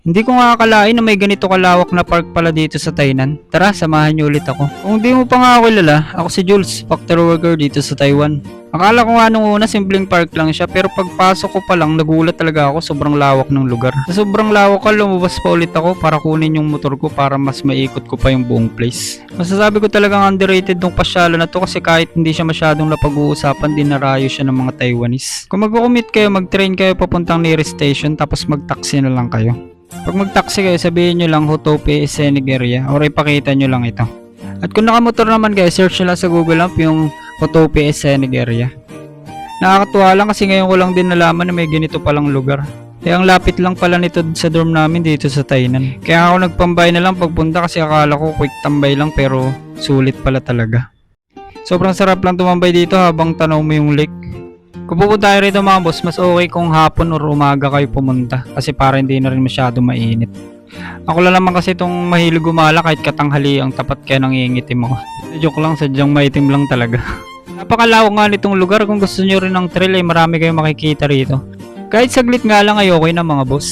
Hindi ko nga akalain na may ganito kalawak na park pala dito sa Tainan. Tara, samahan niyo ulit ako. Kung di mo pa nga ako kilala, ako si Jules, factory worker dito sa Taiwan. Akala ko nga nung una simpleng park lang siya, pero pagpasok ko pa lang nagulat talaga ako, sobrang lawak ng lugar. Sa sobrang lawak lumabas pa ulit ako para kunin yung motor ko para mas maikot ko pa yung buong place. Masasabi ko talagang underrated tong pasyalan na to kasi kahit hindi siya masyadong napag-uusapan, dinarayo siya ng mga Taiwanese. Kung mag-commute kayo, mag-train kayo papuntang nearest station tapos mag-taxi na lang kayo. Pag mag-taxi kayo, sabihin nyo lang Hotope Scenic Area or ipakita nyo lang ito. At kung nakamotor naman guys, search nyo lang sa Google Map yung Hotope Scenic Area. Nakakatuwa lang kasi ngayon ko lang din nalaman na may ganito palang lugar. Kaya ang lapit lang pala nito sa dorm namin dito sa Tainan. Kaya ako nagpambay na lang pagpunta kasi akala ko quick tambay lang pero sulit pala talaga. Sobrang sarap lang tumambay dito habang tanaw mo yung lake. Kung pupunta tayo rito mga boss, mas okay kung hapon or umaga kayo pumunta kasi para hindi na rin masyado mainit. Ako lang naman kasi itong mahilig gumala kahit katanghali ang tapat kaya nangingitim ako. Joke lang, sadyang maitim lang talaga. Napakalawak nga nitong lugar, kung gusto nyo rin ng trail ay marami kayong makikita rito. Kahit saglit nga lang ay okay na mga boss.